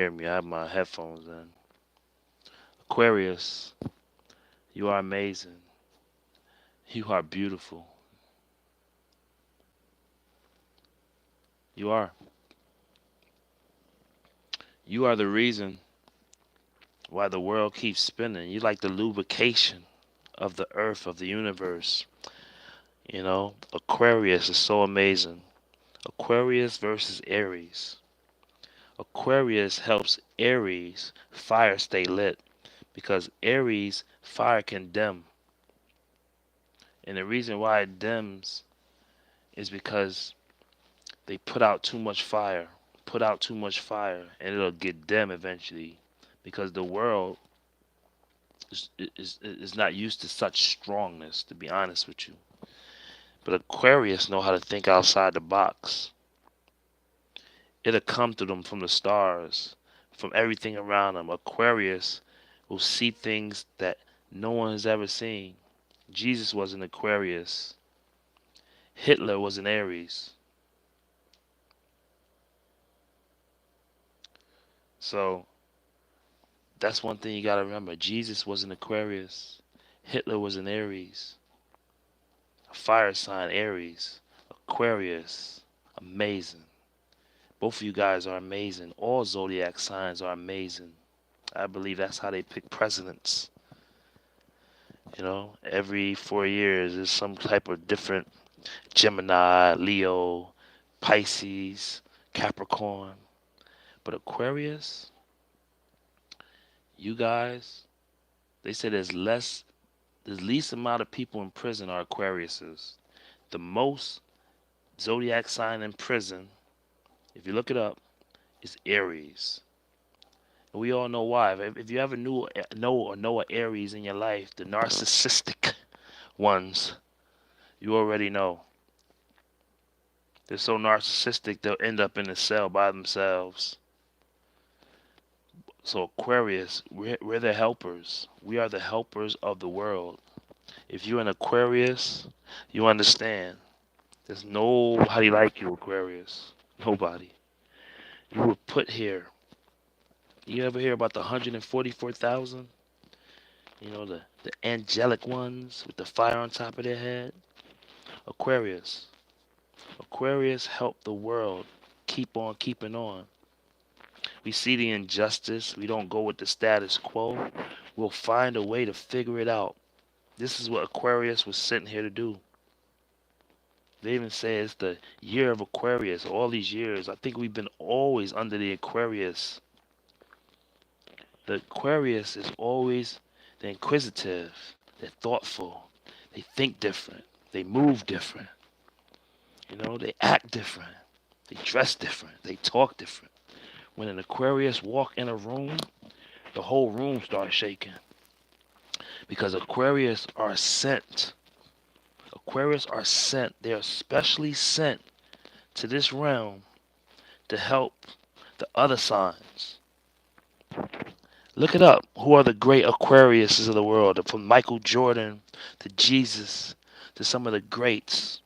Hear me, I have my headphones in. Aquarius, you are amazing. You are beautiful. You are. You are the reason why the world keeps spinning. You like the lubrication of the earth, of the universe. You know, Aquarius is so amazing. Aquarius versus Aries. Aquarius helps Aries fire stay lit because Aries fire can dim. And the reason why it dims is because they put out too much fire, and it'll get dim eventually because the world is not used to such strongness, to be honest with you. But Aquarius know how to think outside the box. It'll come to them from the stars, from everything around them. Aquarius will see things that no one has ever seen. Jesus was an Aquarius. Hitler was an Aries. So that's one thing you gotta remember. Jesus was an Aquarius. Hitler was an Aries. A fire sign, Aries. Aquarius. Amazing. Both of you guys are amazing. All zodiac signs are amazing. I believe that's how they pick presidents. You know, every 4 years there's some type of different Gemini, Leo, Pisces, Capricorn. But Aquarius, you guys, they say the least amount of people in prison are Aquariuses. The most zodiac sign in prison, if you look it up, is Aries. And we all know why. If you ever know an Aries in your life, the narcissistic ones, you already know. They're so narcissistic they'll end up in a cell by themselves. So Aquarius, we're the helpers. We are the helpers of the world. If you're an Aquarius, you understand. There's nobody like you, Aquarius. Nobody. You were put here. You ever hear about the 144,000? You know, the angelic ones with the fire on top of their head? Aquarius. Aquarius help the world keep on keeping on. We see the injustice. We don't go with the status quo. We'll find a way to figure it out. This is what Aquarius was sitting here to do. They even say it's the year of Aquarius. All these years, I think we've been always under the Aquarius. The Aquarius is always the inquisitive. They're thoughtful. They think different. They move different. You know, they act different. They dress different. They talk different. When an Aquarius walk in a room, the whole room starts shaking. Because Aquarius are sent. Aquarius are sent. They are specially sent to this realm to help the other signs. Look it up. Who are the great Aquariuses of the world? From Michael Jordan to Jesus to some of the greats.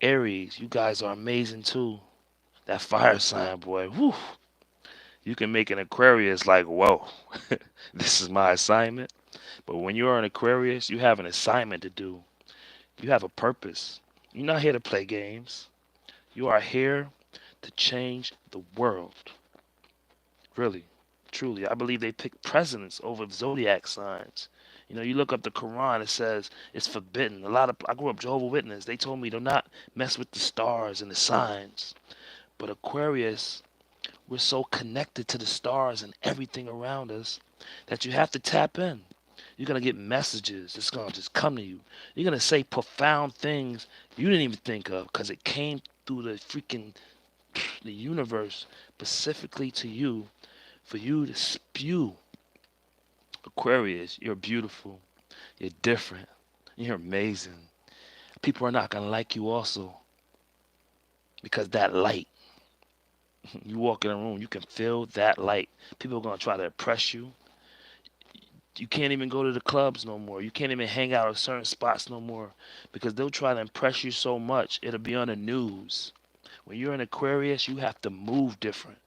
Aries, you guys are amazing too. That fire sign, boy. Whew. You can make an Aquarius like, whoa, this is my assignment. But when you're an Aquarius, you have an assignment to do. You have a purpose. You're not here to play games. You are here to change the world. Really, truly. I believe they pick presidents over zodiac signs. You know, you look up the Quran, it says it's forbidden. I grew up Jehovah's Witness. They told me do not mess with the stars and the signs. But Aquarius, we're so connected to the stars and everything around us that you have to tap in. You're going to get messages. It's going to just come to you. You're going to say profound things you didn't even think of because it came through the universe specifically to you for you to spew. Aquarius, you're beautiful. You're different. You're amazing. People are not going to like you also because that light. You walk in a room, you can feel that light. People are going to try to impress you. You can't even go to the clubs no more. You can't even hang out at certain spots no more because they'll try to impress you so much. It'll be on the news. When you're an Aquarius, you have to move different.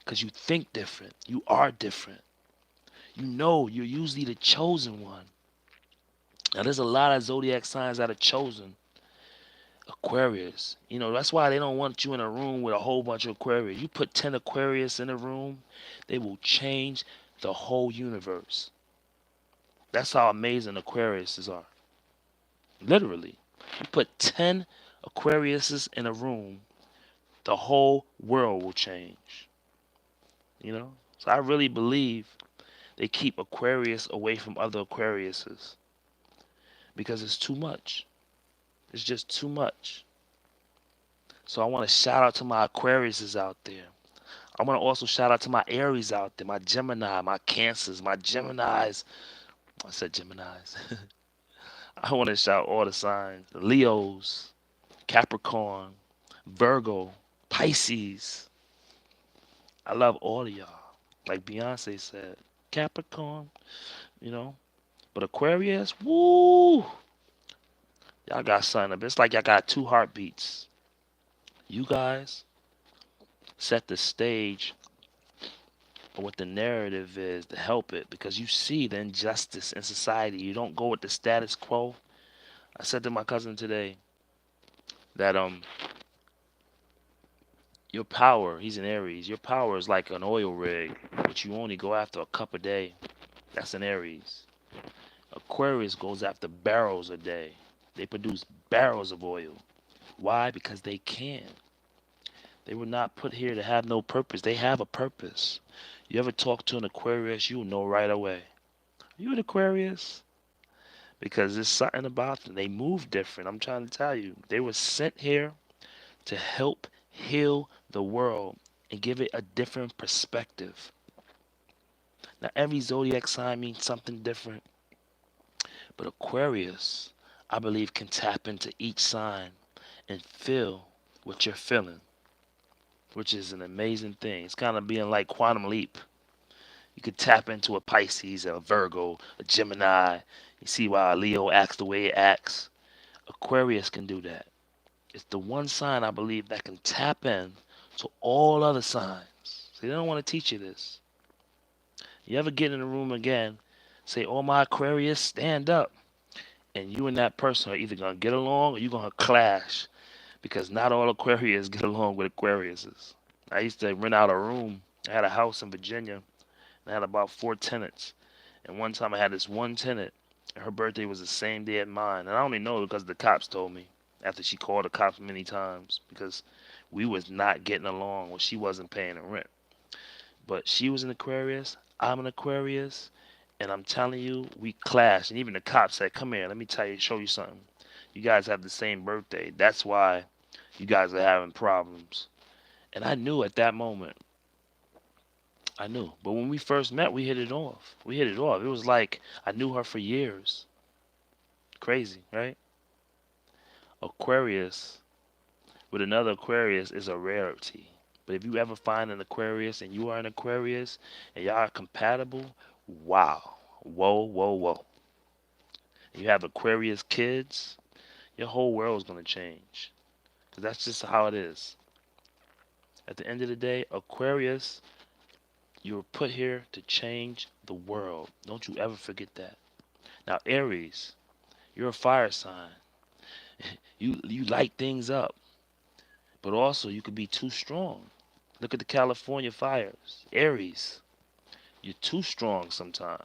because you think different. You are different. You know you're usually the chosen one. Now, there's a lot of zodiac signs that are chosen. Aquarius. That's why they don't want you in a room with a whole bunch of Aquarius. You put 10 Aquarius in a room, they will change the whole universe. That's how amazing Aquariuses are. Literally. You put 10 Aquariuses in a room, the whole world will change. So I really believe they keep Aquarius away from other Aquariuses because it's too much. It's just too much. So I want to shout out to my Aquariuses out there. I want to also shout out to my Aries out there, my Gemini, my Cancers, my Geminis. I said Geminis. I want to shout all the signs. The Leos, Capricorn, Virgo, Pisces. I love all of y'all. Like Beyonce said, Capricorn, you know. But Aquarius, woo! Y'all got something up. It's like y'all got two heartbeats. You guys set the stage of what the narrative is to help it because you see the injustice in society. You don't go with the status quo. I said to my cousin today that your power, he's an Aries, your power is like an oil rig, but you only go after a cup a day. That's an Aries. Aquarius goes after barrels a day. They produce barrels of oil. Why? Because they can. They were not put here to have no purpose. They have a purpose. You ever talk to an Aquarius, you'll know right away. Are you an Aquarius? Because there's something about them. They move different. I'm trying to tell you. They were sent here to help heal the world and give it a different perspective. Now, every zodiac sign means something different. But Aquarius, I believe, can tap into each sign and feel what you're feeling, which is an amazing thing. It's kind of being like Quantum Leap. You could tap into a Pisces, a Virgo, a Gemini. You see why Leo acts the way it acts. Aquarius can do that. It's the one sign I believe that can tap in to all other signs. See, they don't want to teach you this. You ever get in a room again, say, "Oh, my Aquarius, stand up," and you and that person are either gonna get along or you're gonna clash because not all Aquarius get along with Aquariuses. I used to rent out a room. I had a house in Virginia, and I had about 4 tenants. And one time I had this one tenant, and her birthday was the same day as mine. And I only know because the cops told me after she called the cops many times because we was not getting along when she wasn't paying the rent. But she was an Aquarius, I'm an Aquarius, and I'm telling you, we clashed. And even the cops said, "Come here, let me show you something. You guys have the same birthday. That's why you guys are having problems." And I knew at that moment. I knew. But when we first met, we hit it off. We hit it off. It was like I knew her for years. Crazy, right? Aquarius with another Aquarius is a rarity. But if you ever find an Aquarius and you are an Aquarius and y'all are compatible, wow. Whoa, whoa, whoa. You have Aquarius kids, your whole world is going to change. Because that's just how it is. At the end of the day, Aquarius, you were put here to change the world. Don't you ever forget that. Now, Aries, you're a fire sign. You light things up, but also you could be too strong. Look at the California fires. Aries, you're too strong sometimes.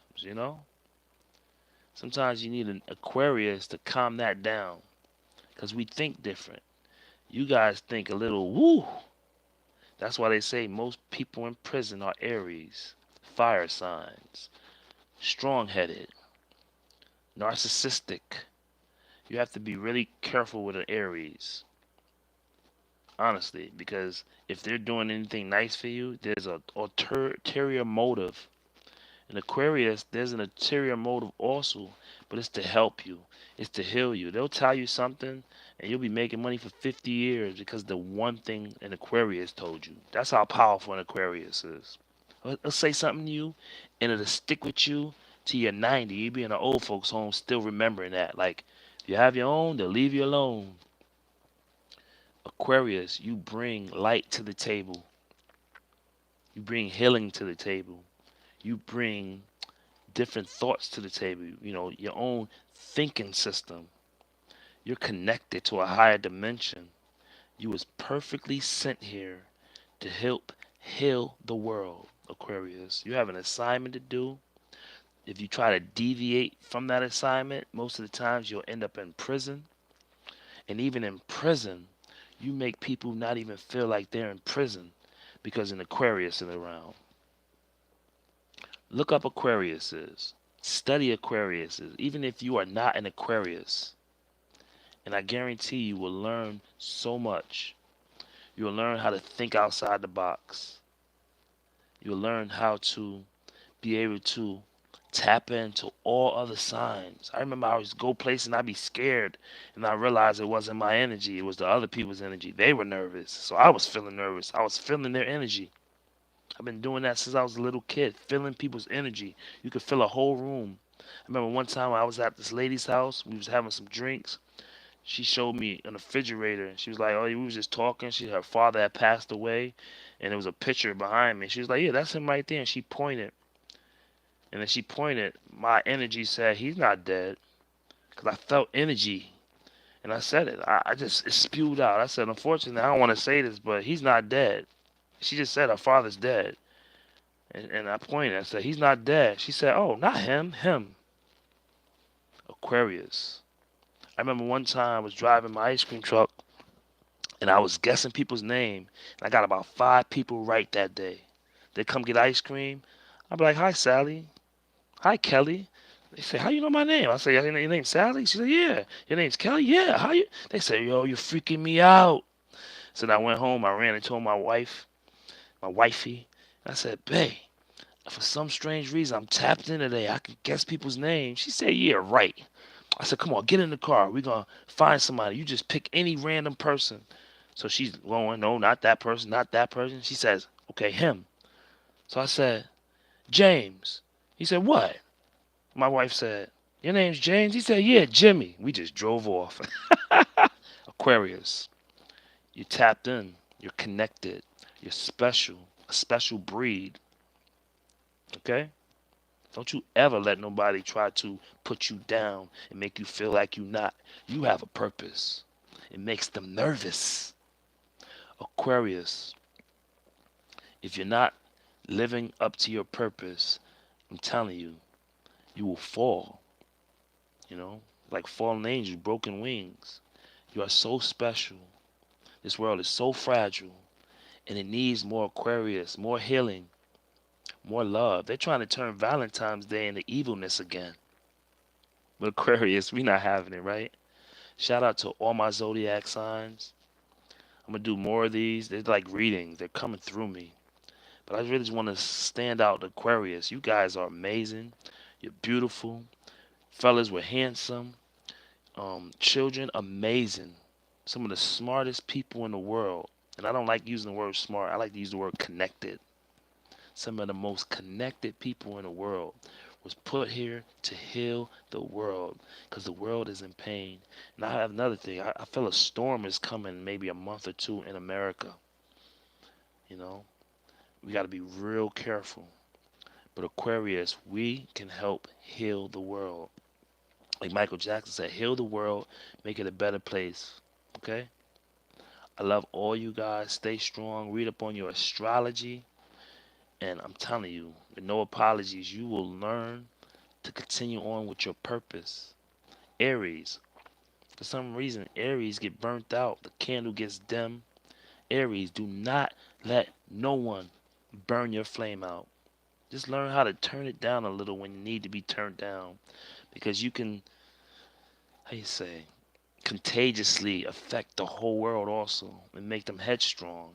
Sometimes you need an Aquarius to calm that down because we think different. You guys think a little woo. That's why they say most people in prison are Aries, fire signs, strong-headed, narcissistic. You have to be really careful with an Aries, honestly, because if they're doing anything nice for you, there's an ulterior motive. In Aquarius, there's an ulterior motive also, but it's to help you. It's to heal you. They'll tell you something, and you'll be making money for 50 years because the one thing an Aquarius told you. That's how powerful an Aquarius is. They'll say something to you, and it'll stick with you till you're 90. You'll be in an old folks' home still remembering that. Like, if you have your own, they'll leave you alone. Aquarius, you bring light to the table. You bring healing to the table. You bring different thoughts to the table. Your own thinking system. You're connected to a higher dimension. You was perfectly sent here to help heal the world, Aquarius. You have an assignment to do. If you try to deviate from that assignment, most of the times you'll end up in prison. And even in prison, you make people not even feel like they're in prison because an Aquarius is around. Look up Aquariuses. Study Aquariuses, even if you are not an Aquarius. And I guarantee you will learn so much. You'll learn how to think outside the box. You'll learn how to be able to tap into all other signs. I remember I would go places and I'd be scared, and I realized it wasn't my energy, it was the other people's energy. They were nervous, so I was feeling nervous. I was feeling their energy. I've been doing that since I was a little kid, feeling people's energy. You could feel a whole room. I remember one time I was at this lady's house, we was having some drinks. She showed me an refrigerator, and she was like, "Oh, we was just talking." Her father had passed away, and there was a picture behind me. She was like, "Yeah, that's him right there." And she pointed, and then she pointed. My energy said, "He's not dead," because I felt energy, and I said it. I just it spewed out. I said, "Unfortunately, I don't want to say this, but he's not dead." She just said her father's dead, and I pointed. I said, "He's not dead." She said, "Oh, not him, him." Aquarius. I remember one time I was driving my ice cream truck, and I was guessing people's name, and I got about 5 people right that day. They come get ice cream. I'd be like, "Hi, Sally. Hi, Kelly." They say, "How you know my name?" I say, "Your name's Sally?" She said, "Yeah." "Your name's Kelly?" "Yeah." "How you?" They say, "Yo, you're freaking me out." So then I went home. I ran and told my wife, my wifey. I said, "Babe, for some strange reason, I'm tapped in today. I can guess people's names." She said, "Yeah, right." I said, "Come on, get in the car. We're going to find somebody. You just pick any random person." So she's going, "No, not that person, not that person." She says, "Okay, him." So I said, "James." He said, "What?" My wife said, "Your name's James?" He said, "Yeah, Jimmy." We just drove off. Aquarius, you tapped in. You're connected. You're special. A special breed. Okay? Don't you ever let nobody try to put you down and make you feel like you're not. You have a purpose. It makes them nervous. Aquarius, if you're not living up to your purpose, I'm telling you, you will fall. Like fallen angels, broken wings. You are so special. This world is so fragile, and it needs more Aquarius, more healing, more love. They're trying to turn Valentine's Day into evilness again. But Aquarius, we not having it, right? Shout out to all my zodiac signs. I'm gonna do more of these. They're like readings. They're coming through me. But I really just want to stand out Aquarius. You guys are amazing. You're beautiful. Fellas were handsome. Children, amazing. Some of the smartest people in the world. And I don't like using the word smart. I like to use the word connected. Some of the most connected people in the world was put here to heal the world because the world is in pain. And I have another thing. I feel a storm is coming maybe a month or two in America. You know, we got to be real careful. But Aquarius, we can help heal the world. Like Michael Jackson said, heal the world, make it a better place. Okay? I love all you guys. Stay strong. Read up on your astrology. And I'm telling you, with no apologies, you will learn to continue on with your purpose. Aries. For some reason, Aries get burnt out. The candle gets dim. Aries, do not let no one burn your flame out. Just learn how to turn it down a little when you need to be turned down. Because you can, how you say, contagiously affect the whole world also and make them headstrong.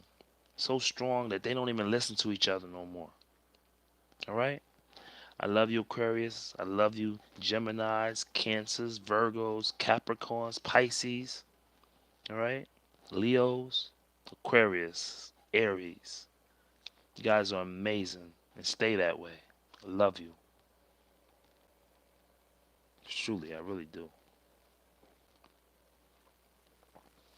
So strong that they don't even listen to each other no more. All right? I love you, Aquarius. I love you, Geminis, Cancers, Virgos, Capricorns, Pisces. All right? Leos, Aquarius, Aries. You guys are amazing and stay that way. I love you. Truly, I really do.